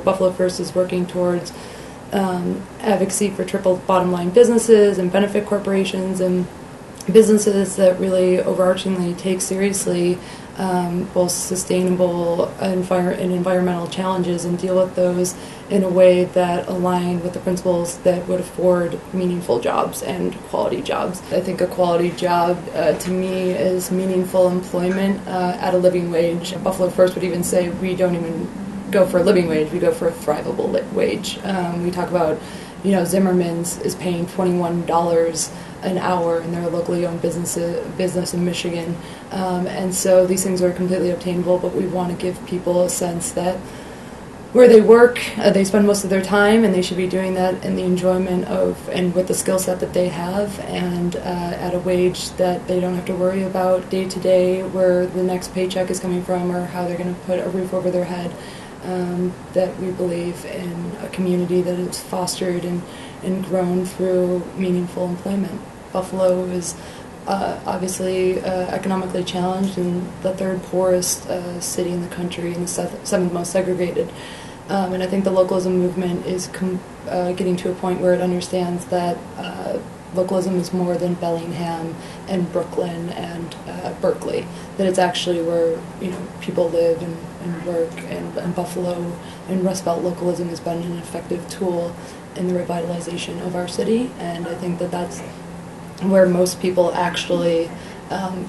Buffalo First is working towards advocacy for triple bottom line businesses and benefit corporations and businesses that really overarchingly take seriously both sustainable and environmental challenges and deal with those in a way that align with the principles that would afford meaningful jobs and quality jobs. I think a quality job to me is meaningful employment at a living wage. Buffalo First would even say we don't even go for a living wage, we go for a thrivable wage. We talk about, Zimmerman's is paying $21 an hour in their locally owned business in Michigan. And so these things are completely obtainable, but we want to give people a sense that where they work, they spend most of their time, and they should be doing that in the enjoyment of and with the skill set that they have, and at a wage that they don't have to worry about day to day where the next paycheck is coming from or how they're going to put a roof over their head. That we believe in a community that is fostered and grown through meaningful employment. Buffalo is obviously economically challenged and the third poorest city in the country and the seventh most segregated. And I think the localism movement is getting to a point where it understands that localism is more than Bellingham and Brooklyn and Berkeley, that it's actually where people live and work, and Buffalo and Rust Belt localism has been an effective tool in the revitalization of our city, and I think that that's where most people actually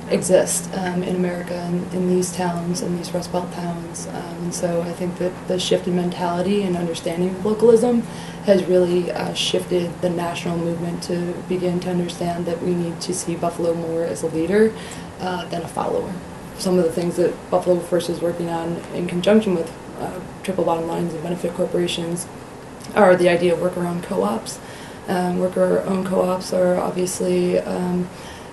exist in America, in these towns, in these Rust Belt towns. And so I think that the shift in mentality and understanding of localism has really shifted the national movement to begin to understand that we need to see Buffalo more as a leader than a follower. Some of the things that Buffalo First is working on in conjunction with triple bottom lines and benefit corporations are the idea of worker-owned co-ops. Worker-owned co-ops are obviously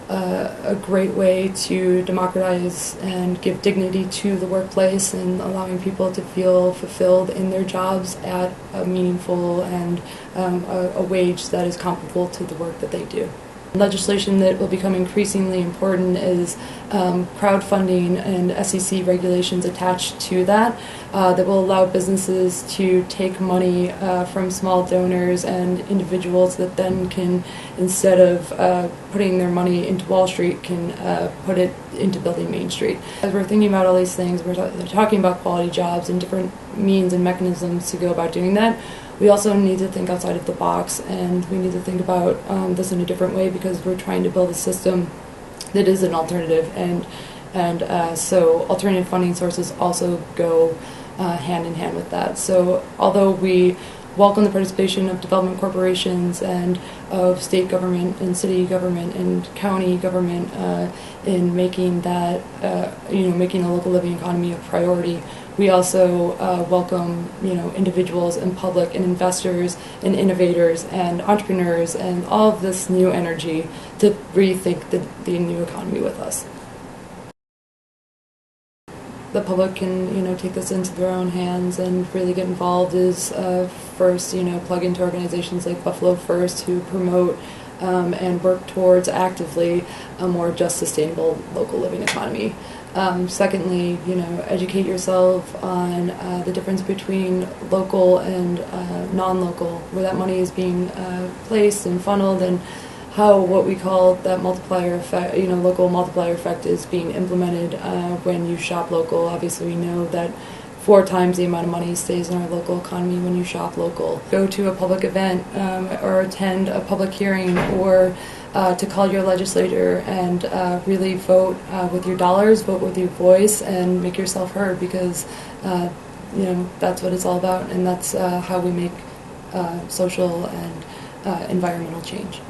a great way to democratize and give dignity to the workplace and allowing people to feel fulfilled in their jobs at a meaningful and a wage that is comparable to the work that they do. Legislation that will become increasingly important is crowdfunding and SEC regulations attached to that that will allow businesses to take money from small donors and individuals that then can, instead of putting their money into Wall Street, can put it into building Main Street. As we're thinking about all these things, we're talking about quality jobs and different means and mechanisms to go about doing that. We also need to think outside of the box, and we need to think about this in a different way because we're trying to build a system that is an alternative, and so alternative funding sources also go hand in hand with that. So although we welcome the participation of development corporations and of state government and city government and county government in making that, making a local living economy a priority, we also welcome, individuals and public and investors and innovators and entrepreneurs and all of this new energy to rethink the new economy with us. The public can, take this into their own hands and really get involved is first, plug into organizations like Buffalo First who promote and work towards actively a more just, sustainable local living economy. Secondly, educate yourself on the difference between local and non-local, where that money is being placed and funneled, and how what we call that multiplier effect, local multiplier effect is being implemented when you shop local. Obviously, we know that 4 times the amount of money stays in our local economy when you shop local. Go to a public event or attend a public hearing or to call your legislator and really vote with your dollars, vote with your voice, and make yourself heard because, that's what it's all about, and that's how we make social and environmental change.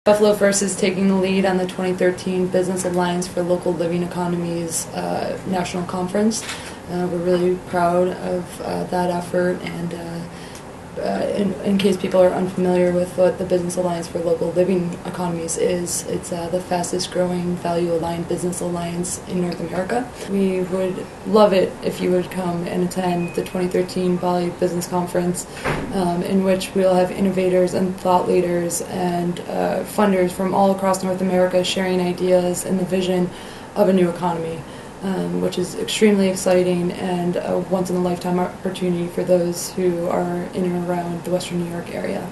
Buffalo First is taking the lead on the 2013 Business Alliance for Local Living Economies National Conference. We're really proud of that effort, and in case people are unfamiliar with what the Business Alliance for Local Living Economies is, it's the fastest growing value-aligned business alliance in North America. We would love it if you would come and attend the 2013 BALLE Business Conference, in which we'll have innovators and thought leaders and funders from all across North America sharing ideas and the vision of a new economy. which is extremely exciting and a once-in-a-lifetime opportunity for those who are in and around the Western New York area.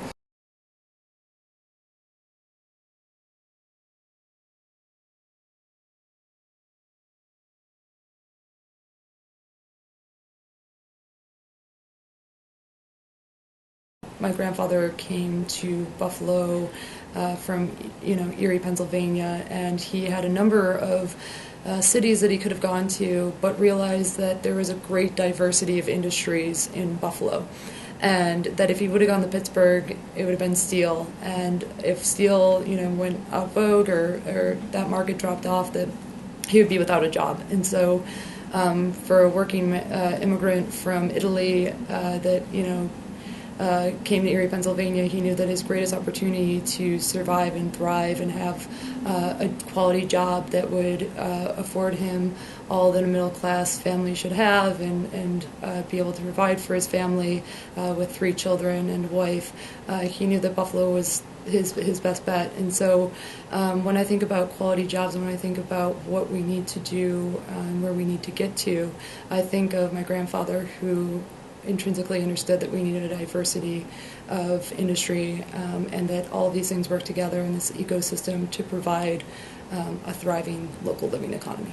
My grandfather came to Buffalo from Erie, Pennsylvania, and he had a number of cities that he could have gone to, but realized that there was a great diversity of industries in Buffalo, and that if he would have gone to Pittsburgh, it would have been steel, and if steel went out of vogue or that market dropped off, that he would be without a job. And so for a working immigrant from Italy that came to Erie, Pennsylvania, he knew that his greatest opportunity to survive and thrive and have a quality job that would afford him all that a middle-class family should have and be able to provide for his family with 3 children and a wife, he knew that Buffalo was his best bet. And so when I think about quality jobs and when I think about what we need to do and where we need to get to, I think of my grandfather, who intrinsically understood that we needed a diversity of industry and that all of these things work together in this ecosystem to provide a thriving local living economy.